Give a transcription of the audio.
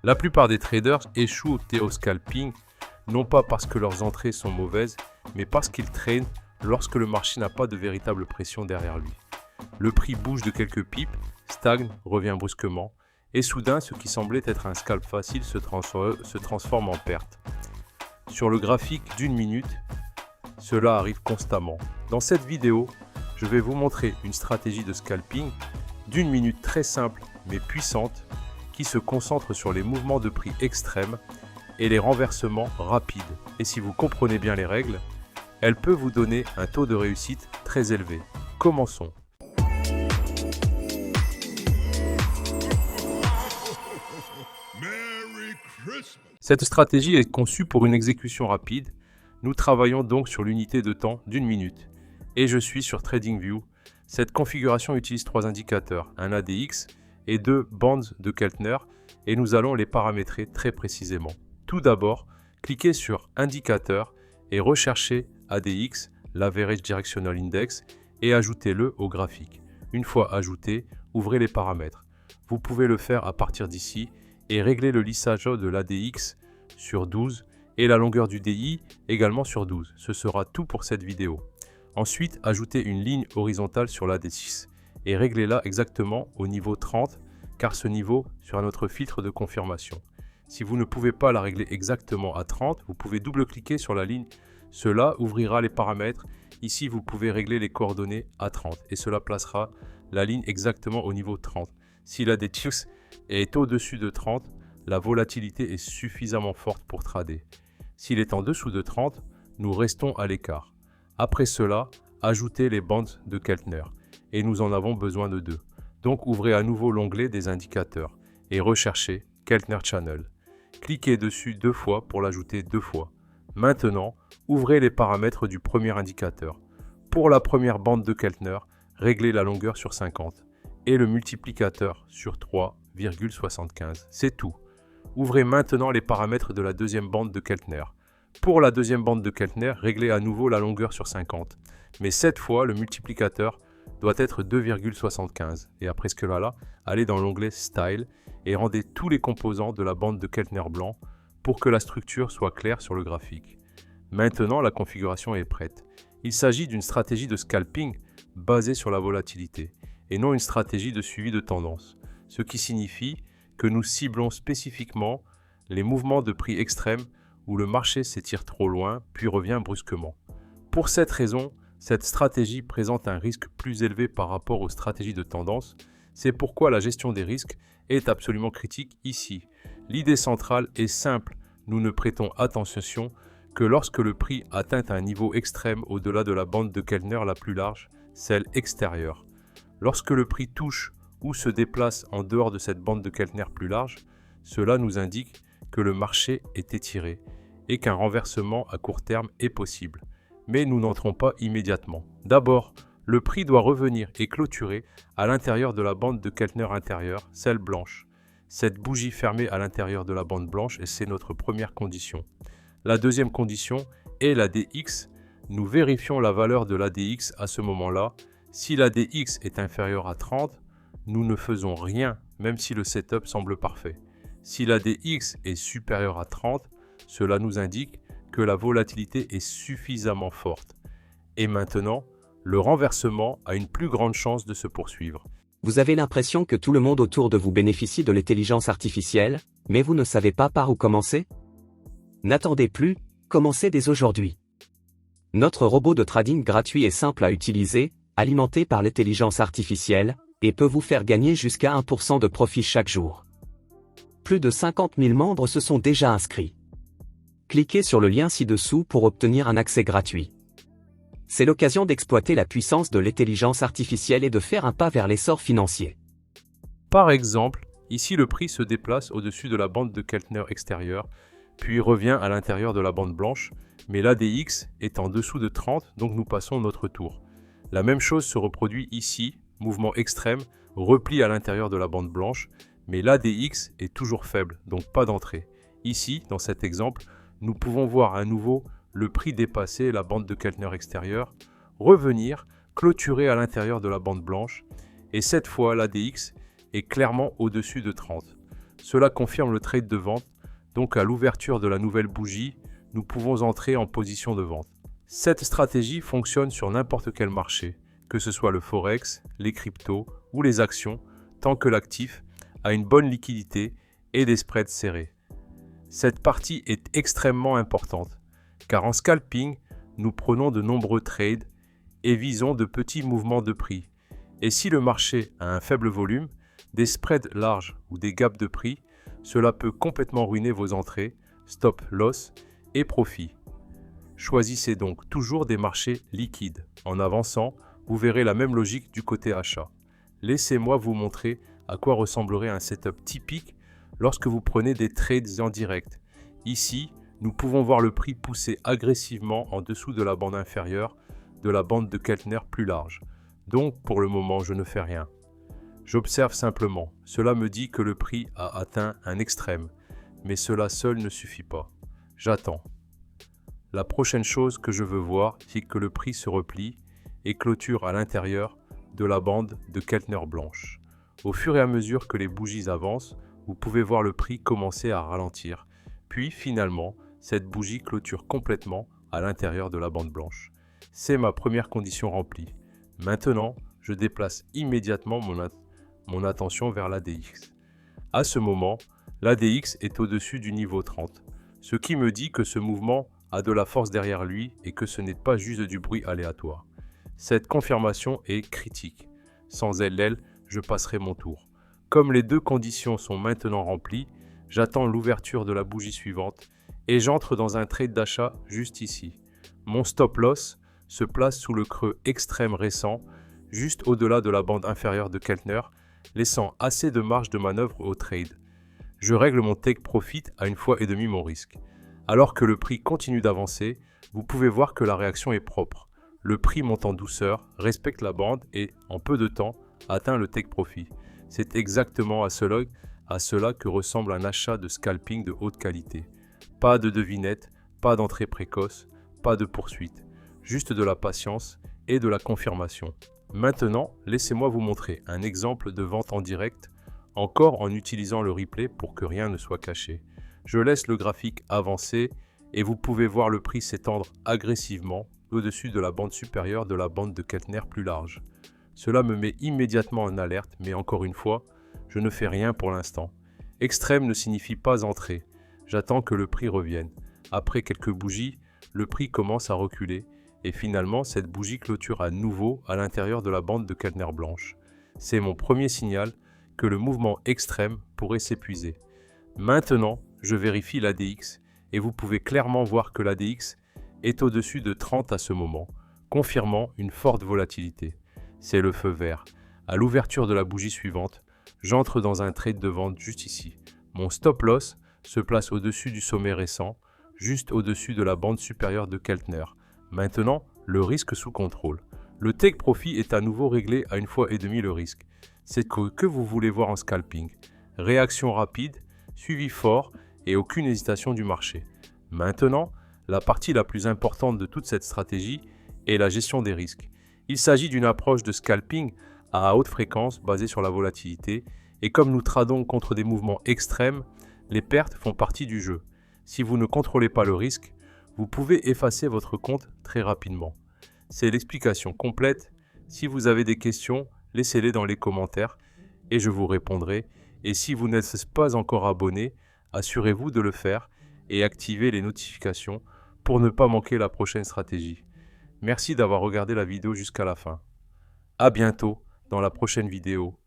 La plupart des traders échouent au scalping, non pas parce que leurs entrées sont mauvaises, mais parce qu'ils traînent lorsque le marché n'a pas de véritable pression derrière lui. Le prix bouge de quelques pips, stagne, revient brusquement, et soudain, ce qui semblait être un scalp facile se transforme en perte. Sur le graphique d'une minute, cela arrive constamment. Dans cette vidéo, je vais vous montrer une stratégie de scalping d'une minute très simple mais puissante qui se concentre sur les mouvements de prix extrêmes et les renversements rapides. Et si vous comprenez bien les règles, elle peut vous donner un taux de réussite très élevé. Commençons. Cette stratégie est conçue pour une exécution rapide. Nous travaillons donc sur l'unité de temps d'une minute. Et je suis sur TradingView. Cette configuration utilise 3 indicateurs, un ADX et 2 bandes de Keltner, et nous allons les paramétrer très précisément. Tout d'abord, cliquez sur Indicateur et recherchez ADX, l'Average Directional Index, et ajoutez-le au graphique. Une fois ajouté, ouvrez les paramètres. Vous pouvez le faire à partir d'ici et régler le lissage de l'ADX sur 12 et la longueur du DI également sur 12. Ce sera tout pour cette vidéo. Ensuite, ajoutez une ligne horizontale sur l'AD6 et réglez-la exactement au niveau 30 car ce niveau sera notre filtre de confirmation. Si vous ne pouvez pas la régler exactement à 30, vous pouvez double-cliquer sur la ligne. Cela ouvrira les paramètres. Ici, vous pouvez régler les coordonnées à 30 et cela placera la ligne exactement au niveau 30. Si l'ADX est au-dessus de 30, la volatilité est suffisamment forte pour trader. S'il est en dessous de 30, nous restons à l'écart. Après cela, ajoutez les bandes de Keltner et nous en avons besoin de 2. Donc ouvrez à nouveau l'onglet des indicateurs et recherchez Keltner Channel. Cliquez dessus 2 fois pour l'ajouter 2 fois. Maintenant, ouvrez les paramètres du premier indicateur. Pour la première bande de Keltner, réglez la longueur sur 50 et le multiplicateur sur 3,75. C'est tout. Ouvrez maintenant les paramètres de la deuxième bande de Keltner. Pour la deuxième bande de Keltner, réglez à nouveau la longueur sur 50. Mais cette fois, le multiplicateur doit être 2,75. Et après ce que là, allez dans l'onglet Style et rendez tous les composants de la bande de Keltner blanc pour que la structure soit claire sur le graphique. Maintenant, la configuration est prête. Il s'agit d'une stratégie de scalping basée sur la volatilité et non une stratégie de suivi de tendance, ce qui signifie que nous ciblons spécifiquement les mouvements de prix extrêmes où le marché s'étire trop loin puis revient brusquement. Pour cette raison, cette stratégie présente un risque plus élevé par rapport aux stratégies de tendance. C'est pourquoi la gestion des risques est absolument critique ici. L'idée centrale est simple, nous ne prêtons attention que lorsque le prix atteint un niveau extrême au-delà de la bande de Keltner la plus large, celle extérieure. Lorsque le prix touche ou se déplace en dehors de cette bande de Keltner plus large, cela nous indique que le marché est étiré et qu'un renversement à court terme est possible. Mais nous n'entrons pas immédiatement. D'abord, le prix doit revenir et clôturer à l'intérieur de la bande de Keltner intérieure, celle blanche. Cette bougie fermée à l'intérieur de la bande blanche, et c'est notre première condition. La deuxième condition est l'ADX. Nous vérifions la valeur de l'ADX à ce moment-là. Si l'ADX est inférieur à 30, nous ne faisons rien, même si le setup semble parfait. Si l'ADX est supérieur à 30, cela nous indique que la volatilité est suffisamment forte. Et maintenant, le renversement a une plus grande chance de se poursuivre. Vous avez l'impression que tout le monde autour de vous bénéficie de l'intelligence artificielle, mais vous ne savez pas par où commencer? N'attendez plus, commencez dès aujourd'hui. Notre robot de trading gratuit est simple à utiliser, alimenté par l'intelligence artificielle, et peut vous faire gagner jusqu'à 1% de profit chaque jour. Plus de 50 000 membres se sont déjà inscrits. Cliquez sur le lien ci-dessous pour obtenir un accès gratuit. C'est l'occasion d'exploiter la puissance de l'intelligence artificielle et de faire un pas vers l'essor financier. Par exemple, ici le prix se déplace au-dessus de la bande de Keltner extérieure, puis revient à l'intérieur de la bande blanche, mais l'ADX est en dessous de 30, donc nous passons notre tour. La même chose se reproduit ici, mouvement extrême, repli à l'intérieur de la bande blanche, mais l'ADX est toujours faible, donc pas d'entrée. Ici, dans cet exemple, nous pouvons voir à nouveau le prix dépasser la bande de Keltner extérieure, revenir, clôturer à l'intérieur de la bande blanche, et cette fois l'ADX est clairement au-dessus de 30. Cela confirme le trade de vente, donc à l'ouverture de la nouvelle bougie, nous pouvons entrer en position de vente. Cette stratégie fonctionne sur n'importe quel marché, que ce soit le forex, les cryptos ou les actions, tant que l'actif a une bonne liquidité et des spreads serrés. Cette partie est extrêmement importante, car en scalping, nous prenons de nombreux trades et visons de petits mouvements de prix. Et si le marché a un faible volume, des spreads larges ou des gaps de prix, cela peut complètement ruiner vos entrées, stop loss et profits. Choisissez donc toujours des marchés liquides. En avançant, vous verrez la même logique du côté achat. Laissez-moi vous montrer à quoi ressemblerait un setup typique lorsque vous prenez des trades en direct. Ici, nous pouvons voir le prix pousser agressivement en dessous de la bande inférieure de la bande de Keltner plus large. Donc, pour le moment, je ne fais rien. J'observe simplement. Cela me dit que le prix a atteint un extrême, mais cela seul ne suffit pas. J'attends. La prochaine chose que je veux voir, c'est que le prix se replie et clôture à l'intérieur de la bande de Keltner blanche. Au fur et à mesure que les bougies avancent, vous pouvez voir le prix commencer à ralentir. Puis, finalement, cette bougie clôture complètement à l'intérieur de la bande blanche. C'est ma première condition remplie. Maintenant, je déplace immédiatement mon attention vers l'ADX. À ce moment, l'ADX est au-dessus du niveau 30, ce qui me dit que ce mouvement a de la force derrière lui et que ce n'est pas juste du bruit aléatoire. Cette confirmation est critique. Sans elle, je passerai mon tour. Comme les deux conditions sont maintenant remplies, j'attends l'ouverture de la bougie suivante et j'entre dans un trade d'achat juste ici. Mon stop loss se place sous le creux extrême récent, juste au-delà de la bande inférieure de Keltner, laissant assez de marge de manœuvre au trade. Je règle mon take profit à 1,5 fois mon risque. Alors que le prix continue d'avancer, vous pouvez voir que la réaction est propre. Le prix monte en douceur, respecte la bande et, en peu de temps, atteint le take profit. C'est exactement à cela que ressemble un achat de scalping de haute qualité. Pas de devinette, pas d'entrée précoce, pas de poursuite. Juste de la patience et de la confirmation. Maintenant, laissez-moi vous montrer un exemple de vente en direct, encore en utilisant le replay pour que rien ne soit caché. Je laisse le graphique avancer et vous pouvez voir le prix s'étendre agressivement au-dessus de la bande supérieure de la bande de Keltner plus large. Cela me met immédiatement en alerte, mais encore une fois, je ne fais rien pour l'instant. Extrême ne signifie pas entrée. J'attends que le prix revienne. Après quelques bougies, le prix commence à reculer et finalement cette bougie clôture à nouveau à l'intérieur de la bande de Keltner blanche. C'est mon premier signal que le mouvement extrême pourrait s'épuiser. Maintenant, je vérifie l'ADX et vous pouvez clairement voir que l'ADX est au-dessus de 30 à ce moment, confirmant une forte volatilité. C'est le feu vert. À l'ouverture de la bougie suivante, j'entre dans un trade de vente juste ici. Mon stop loss se place au-dessus du sommet récent, juste au-dessus de la bande supérieure de Keltner. Maintenant, le risque sous contrôle. Le take profit est à nouveau réglé à 1,5 fois le risque. C'est que vous voulez voir en scalping. Réaction rapide, suivi fort et aucune hésitation du marché. Maintenant, la partie la plus importante de toute cette stratégie est la gestion des risques. Il s'agit d'une approche de scalping à haute fréquence basée sur la volatilité et comme nous tradons contre des mouvements extrêmes, les pertes font partie du jeu. Si vous ne contrôlez pas le risque, vous pouvez effacer votre compte très rapidement. C'est l'explication complète. Si vous avez des questions, laissez-les dans les commentaires et je vous répondrai. Et si vous n'êtes pas encore abonné, assurez-vous de le faire et activez les notifications pour ne pas manquer la prochaine stratégie. Merci d'avoir regardé la vidéo jusqu'à la fin. À bientôt dans la prochaine vidéo.